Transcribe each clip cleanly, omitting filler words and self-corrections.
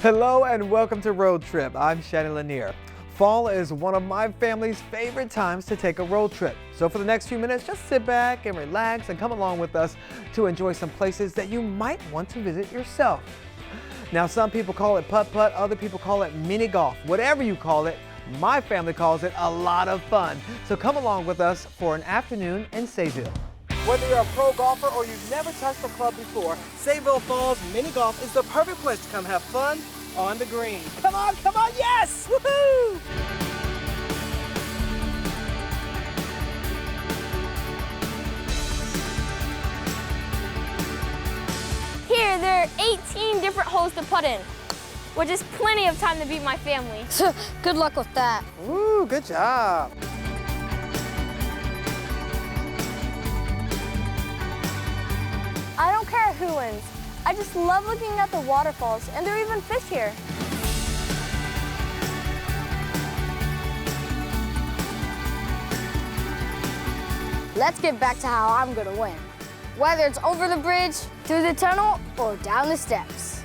Hello and welcome to Road Trip. I'm Shannon Lanier. Fall is one of my family's favorite times to take a road trip. So for the next few minutes, just sit back and relax and come along with us to enjoy some places that you might want to visit yourself. Now, some people call it putt-putt, other people call it mini golf. Whatever you call it, my family calls it a lot of fun. So come along with us for an afternoon in Sayville. Whether you're a pro golfer or you've never touched a club before, Sayville Falls Mini Golf is the perfect place to come have fun on the green. Come on, yes! Woohoo! Here, there are 18 different holes to putt in, which is plenty of time to beat my family. Good luck with that. Ooh, good job. I don't care who wins. I just love looking at the waterfalls, and there are even fish here. Let's get back to how I'm gonna win. Whether it's over the bridge, through the tunnel, or down the steps.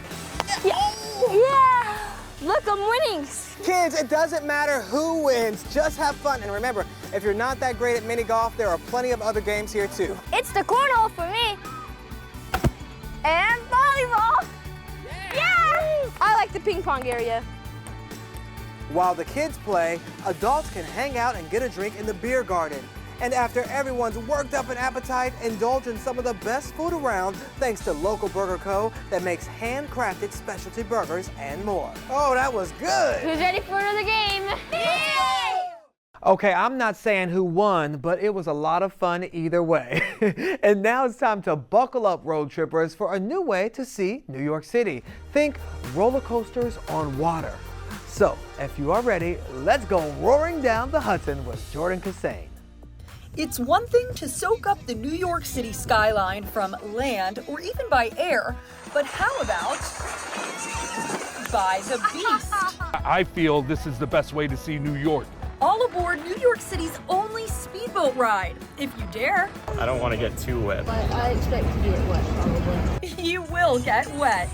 Yeah! Look, I'm winning. Kids, it doesn't matter who wins, just have fun. And remember, if you're not that great at mini golf, there are plenty of other games here too. It's the cornhole for me. And volleyball. Yeah! I like the ping pong area. While the kids play, adults can hang out and get a drink in the beer garden. And after everyone's worked up an appetite, indulge in some of the best food around thanks to local Burger Co. that makes handcrafted specialty burgers and more. Oh, that was good. Who's ready for another game? Yay! Okay, I'm not saying who won, but it was a lot of fun either way. And now it's time to buckle up, road trippers, for a new way to see New York City. Think roller coasters on water. So, if you are ready, let's go roaring down the Hudson with Jordan Cassane. It's one thing to soak up the New York City skyline from land or even by air, but how about by the beast? I feel this is the best way to see New York. All aboard New York City's only speedboat ride, if you dare. I don't want to get too wet. But I expect to get wet, probably. You will get wet.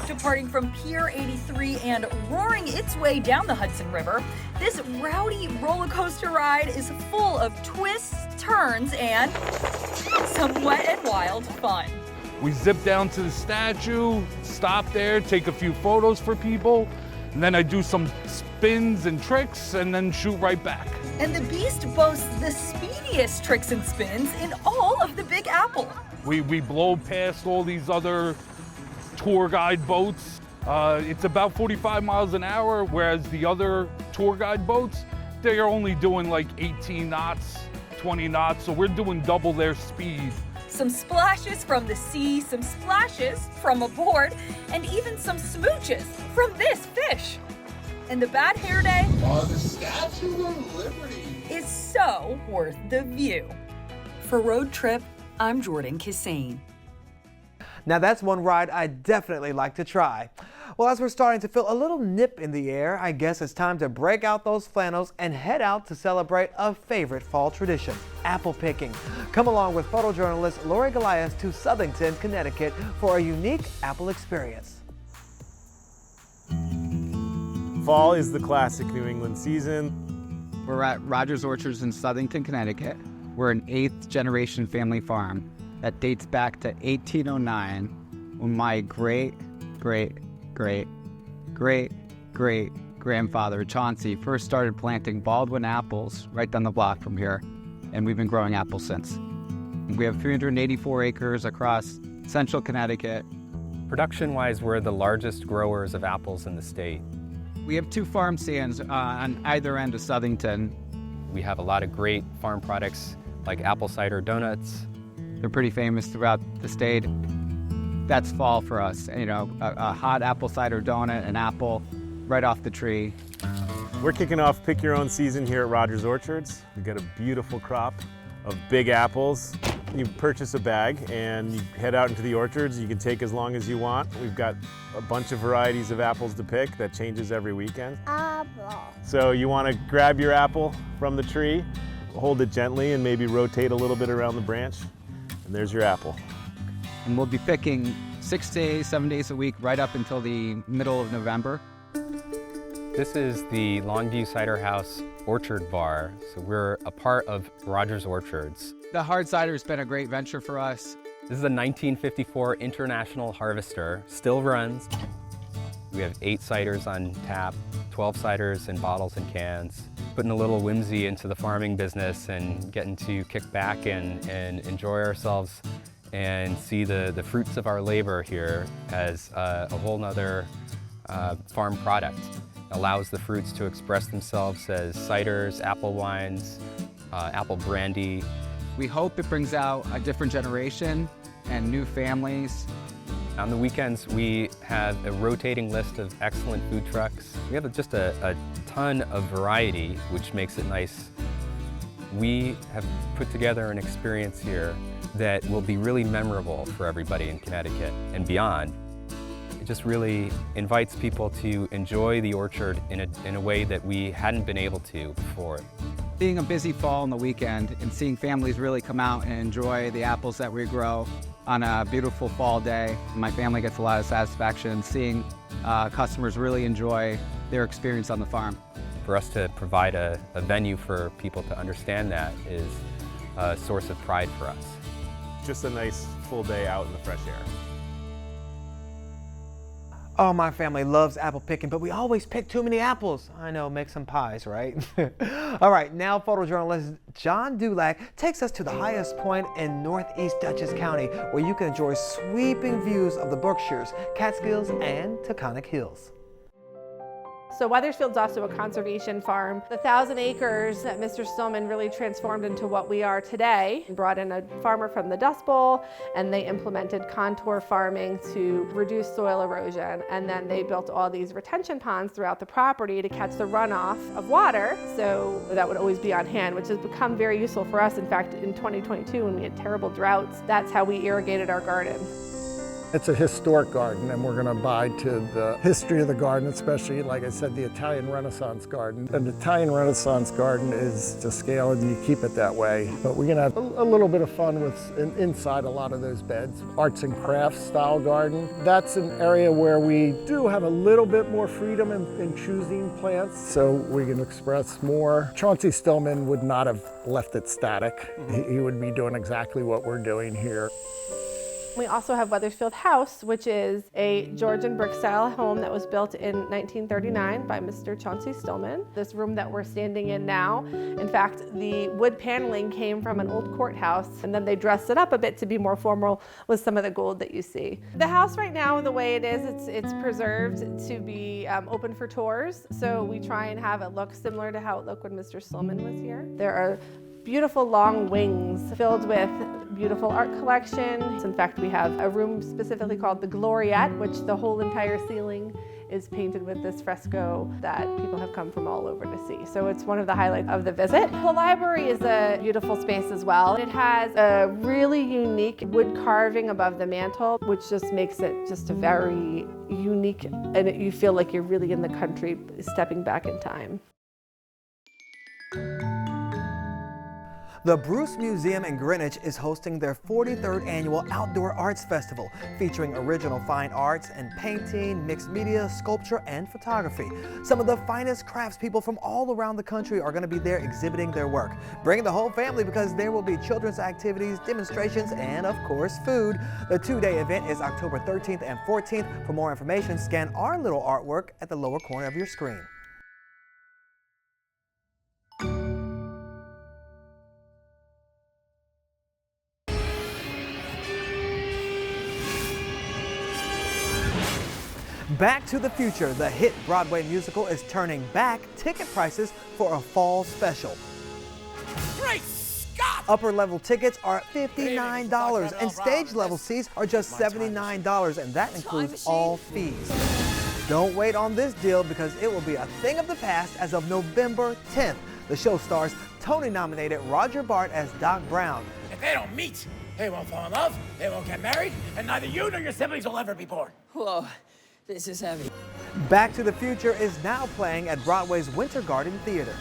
Departing from Pier 83 and roaring its way down the Hudson River, this rowdy roller coaster ride is full of twists, turns, and some wet and wild fun. We zip down to the statue, stop there, take a few photos for people, and then I do some spins and tricks and then shoot right back. And the beast boasts the speediest tricks and spins in all of the Big Apple. We blow past all these other tour guide boats. It's about 45 miles an hour, whereas the other tour guide boats, they're only doing like 18 knots, 20 knots, so we're doing double their speed. Some splashes from the sea, some splashes from aboard, and even some smooches from this fish. And the Bad Hair Day the Statue of Liberty is so worth the view. For Road Trip, I'm Jordan Cassane. Now that's one ride I definitely like to try. Well, as we're starting to feel a little nip in the air, I guess it's time to break out those flannels and head out to celebrate a favorite fall tradition, apple picking. Come along with photojournalist Lori Goliath to Southington, Connecticut for a unique apple experience. Fall is the classic New England season. We're at Rogers Orchards in Southington, Connecticut. We're an 8th generation family farm that dates back to 1809 when my great grandfather Chauncey first started planting Baldwin apples right down the block from here, and we've been growing apples since. We have 384 acres across central Connecticut. Production-wise, we're the largest growers of apples in the state. We have 2 farm stands on either end of Southington. We have a lot of great farm products like apple cider donuts. They're pretty famous throughout the state. That's fall for us, you know, a hot apple cider donut, an apple right off the tree. We're kicking off Pick Your Own season here at Rogers Orchards. We've got a beautiful crop of big apples. You purchase a bag and you head out into the orchards. You can take as long as you want. We've got a bunch of varieties of apples to pick that changes every weekend. Apple. So you want to grab your apple from the tree, hold it gently and maybe rotate a little bit around the branch. And there's your apple. And we'll be picking 6 days, 7 days a week, right up until the middle of November. This is the Longview Cider House Orchard Bar. So we're a part of Rogers Orchards. The hard cider has been a great venture for us. This is a 1954 International Harvester, still runs. We have 8 ciders on tap, 12 ciders in bottles and cans. Putting a little whimsy into the farming business and getting to kick back and enjoy ourselves and see the fruits of our labor here as a whole nother farm product. It allows the fruits to express themselves as ciders, apple wines, apple brandy. We hope it brings out a different generation and new families. On the weekends, we have a rotating list of excellent food trucks. We have just a ton of variety, which makes it nice. We have put together an experience here that will be really memorable for everybody in Connecticut and beyond. It just really invites people to enjoy the orchard in a way that we hadn't been able to before. Being a busy fall on the weekend and seeing families really come out and enjoy the apples that we grow on a beautiful fall day, my family gets a lot of satisfaction seeing customers really enjoy their experience on the farm. For us to provide a venue for people to understand that is a source of pride for us. Just a nice full day out in the fresh air. Oh, my family loves apple picking, but we always pick too many apples. I know, make some pies, right? All right, now photojournalist John Dulac takes us to the highest point in northeast Dutchess County, where you can enjoy sweeping views of the Berkshires, Catskills, and Taconic Hills. So Wethersfield's also a conservation farm. The 1,000 acres that Mr. Stillman really transformed into what we are today. He brought in a farmer from the Dust Bowl, and they implemented contour farming to reduce soil erosion. And then they built all these retention ponds throughout the property to catch the runoff of water. So that would always be on hand, which has become very useful for us. In fact, in 2022, when we had terrible droughts, that's how we irrigated our garden. It's a historic garden, and we're going to abide to the history of the garden, especially, like I said, the Italian Renaissance garden. An Italian Renaissance garden is to scale, and you keep it that way. But we're going to have a little bit of fun with inside a lot of those beds. Arts and crafts style garden. That's an area where we do have a little bit more freedom in choosing plants, so we can express more. Chauncey Stillman would not have left it static. He would be doing exactly what we're doing here. We also have Wethersfield House, which is a Georgian brick style home that was built in 1939 by Mr. Chauncey Stillman. This room that we're standing in now, in fact, the wood paneling came from an old courthouse, and then they dressed it up a bit to be more formal with some of the gold that you see. The house right now, the way it is, it's preserved to be open for tours. So we try and have it look similar to how it looked when Mr. Stillman was here. There are beautiful long wings filled with beautiful art collections. In fact, we have a room specifically called the Gloriette, which the whole entire ceiling is painted with this fresco that people have come from all over to see. So it's one of the highlights of the visit. The library is a beautiful space as well. It has a really unique wood carving above the mantle, which just makes it just a very unique, and you feel like you're really in the country stepping back in time. The Bruce Museum in Greenwich is hosting their 43rd annual Outdoor Arts Festival, featuring original fine arts and painting, mixed media, sculpture, and photography. Some of the finest craftspeople from all around the country are going to be there exhibiting their work. Bring the whole family because there will be children's activities, demonstrations, and of course, food. The two-day event is October 13th and 14th. For more information, scan our little artwork at the lower corner of your screen. Back to the Future, the hit Broadway musical, is turning back ticket prices for a fall special. Great Scott! Upper level tickets are $59 and stage level seats are just $79, and that includes all fees. Don't wait on this deal because it will be a thing of the past as of November 10th. The show stars Tony-nominated Roger Bart as Doc Brown. If they don't meet, they won't fall in love, they won't get married, and neither you nor your siblings will ever be born. Whoa. This is heavy. Back to the Future is now playing at Broadway's Winter Garden Theater.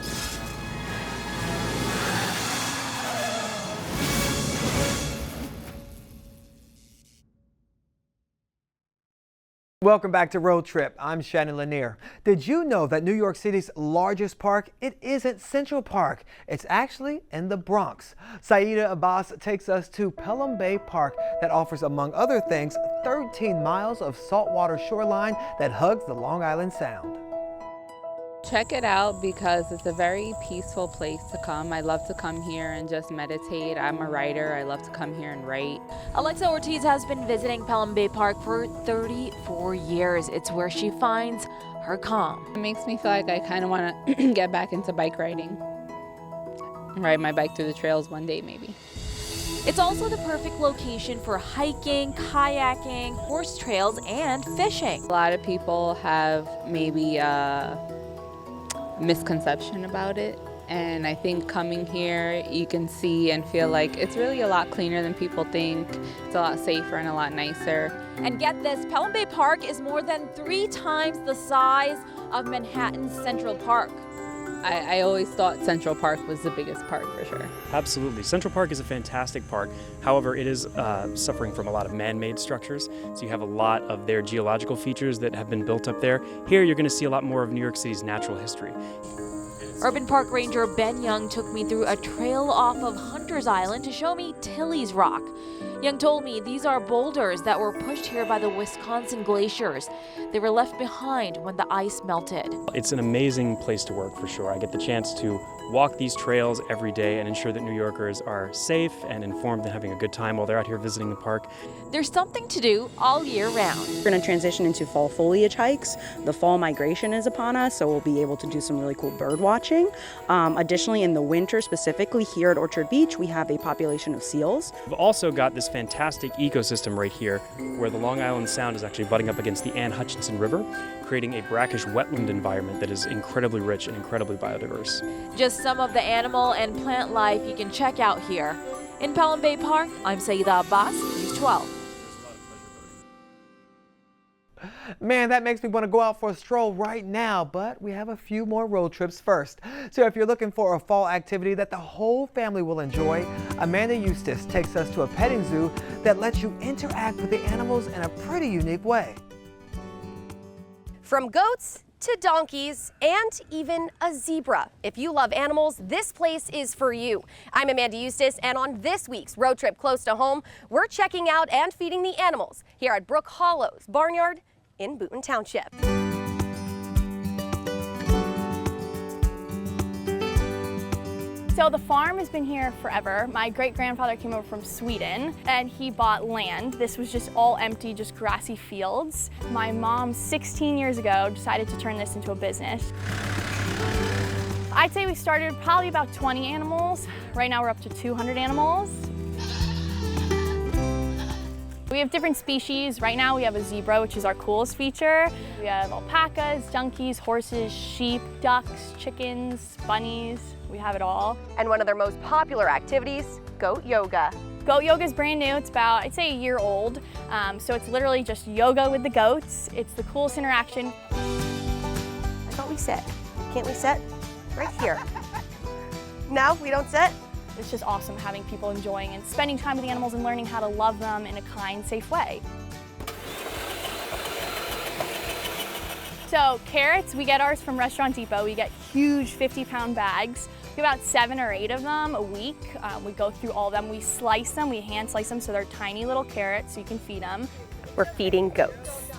Welcome back to Road Trip. I'm Shannon Lanier. Did you know that New York City's largest park, it isn't Central Park. It's actually in the Bronx. Saida Abbas takes us to Pelham Bay Park that offers, among other things, 13 miles of saltwater shoreline that hugs the Long Island Sound. Check it out because it's a very peaceful place to come. I love to come here and just meditate. I'm a writer. I love to come here and write. Alexa Ortiz has been visiting Pelham Bay Park for 34 years. It's where she finds her calm. It makes me feel like I kind of want to get back into bike riding. Ride my bike through the trails one day maybe. It's also the perfect location for hiking, kayaking, horse trails, and fishing. A lot of people have maybe misconception about it, and I think coming here you can see and feel like it's really a lot cleaner than people think. It's a lot safer and a lot nicer. And get this, Pelham Bay Park is more than 3 times the size of Manhattan's Central Park. I always thought Central Park was the biggest park for sure. Absolutely. Central Park is a fantastic park. However, it is suffering from a lot of man-made structures. So you have a lot of their geological features that have been built up there. Here you're going to see a lot more of New York City's natural history. Urban Park Ranger Ben Young took me through a trail off of Hunter's Island to show me Tilly's Rock. Young told me these are boulders that were pushed here by the Wisconsin glaciers. They were left behind when the ice melted. It's an amazing place to work for sure. I get the chance to walk these trails every day and ensure that New Yorkers are safe and informed and having a good time while they're out here visiting the park. There's something to do all year round. We're going to transition into fall foliage hikes. The fall migration is upon us, so we'll be able to do some really cool bird watching. Additionally, in the winter, specifically here at Orchard Beach, we have a population of seals. We've also got this fantastic ecosystem right here where the Long Island Sound is actually butting up against the Ann Hutchinson River, creating a brackish wetland environment that is incredibly rich and incredibly biodiverse. Just some of the animal and plant life you can check out here. In Pelham Bay Park, I'm Saida Abbas, News 12. Man, that makes me want to go out for a stroll right now, but we have a few more road trips first. So if you're looking for a fall activity that the whole family will enjoy, Amanda Eustace takes us to a petting zoo that lets you interact with the animals in a pretty unique way. From goats to donkeys and even a zebra. If you love animals, this place is for you. I'm Amanda Eustace, and on this week's road trip close to home, we're checking out and feeding the animals here at Brookhollow's Barnyard in Boonton Township. So the farm has been here forever. My great-grandfather came over from Sweden and he bought land. This was just all empty, just grassy fields. My mom, 16 years ago, decided to turn this into a business. I'd say we started probably about 20 animals. Right now we're up to 200 animals. We have different species. Right now we have a zebra, which is our coolest feature. We have alpacas, donkeys, horses, sheep, ducks, chickens, bunnies. We have it all. And one of their most popular activities, goat yoga. Goat yoga is brand new. It's about, I'd say, a year old. So it's literally just yoga with the goats. It's the coolest interaction. I thought we sit. Can't we sit? Right here. No, we don't sit? It's just awesome having people enjoying and spending time with the animals and learning how to love them in a kind, safe way. So carrots, we get ours from Restaurant Depot. We get huge 50-pound bags. We have about 7 or 8 of them a week. We go through all of them. We slice them, we hand slice them so they're tiny little carrots so you can feed them. We're feeding goats.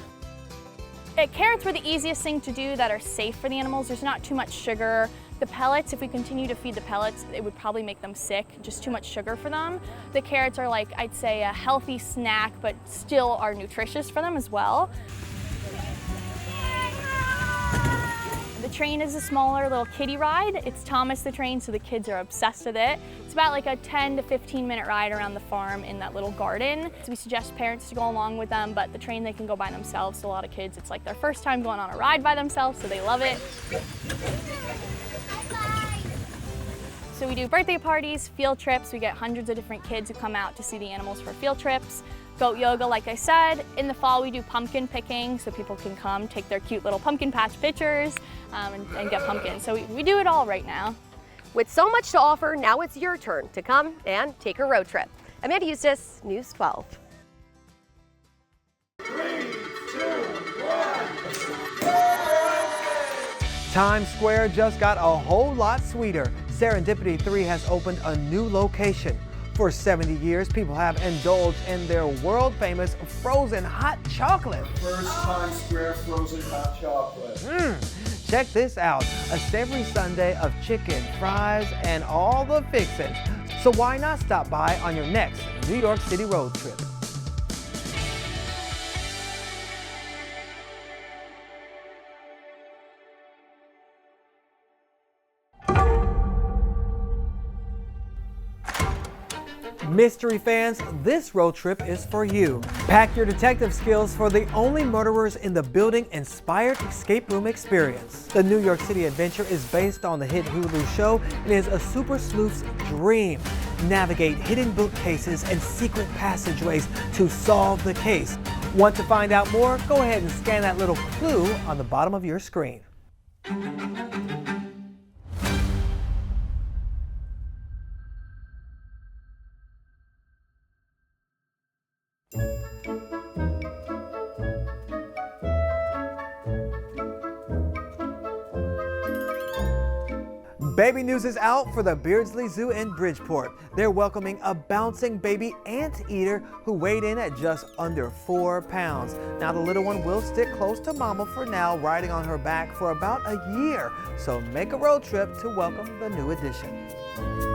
Carrots were the easiest thing to do that are safe for the animals. There's not too much sugar. The pellets, if we continue to feed the pellets, it would probably make them sick, just too much sugar for them. The carrots are like, I'd say, a healthy snack, but still are nutritious for them as well. The train is a smaller little kiddie ride. It's Thomas the Train, so the kids are obsessed with it. It's about like a 10 to 15-minute ride around the farm in that little garden. So we suggest parents to go along with them, but the train they can go by themselves. So a lot of kids, it's like their first time going on a ride by themselves, so they love it. So we do birthday parties, field trips. We get hundreds of different kids who come out to see the animals for field trips. Goat yoga, like I said. In the fall, we do pumpkin picking, so people can come take their cute little pumpkin patch pictures and get pumpkins. So we do it all right now. With so much to offer, now it's your turn to come and take a road trip. Amanda Eustace, News 12. 3, 2, Times Square just got a whole lot sweeter. Serendipity 3 has opened a new location. For 70 years, people have indulged in their world-famous frozen hot chocolate. First Times Square frozen hot chocolate. Check this out, a savory sundae of chicken, fries, and all the fixins. So why not stop by on your next New York City road trip? Mystery fans, this road trip is for you. Pack your detective skills for the only murderers in the building inspired escape room experience. The New York City adventure is based on the hit Hulu show and is a super sleuth's dream. Navigate hidden bookcases and secret passageways to solve the case. Want to find out more? Go ahead and scan that little clue on the bottom of your screen. Baby news is out for the Beardsley Zoo in Bridgeport. They're welcoming a bouncing baby anteater who weighed in at just under 4 pounds. Now the little one will stick close to mama for now, riding on her back for about a year. So make a road trip to welcome the new addition.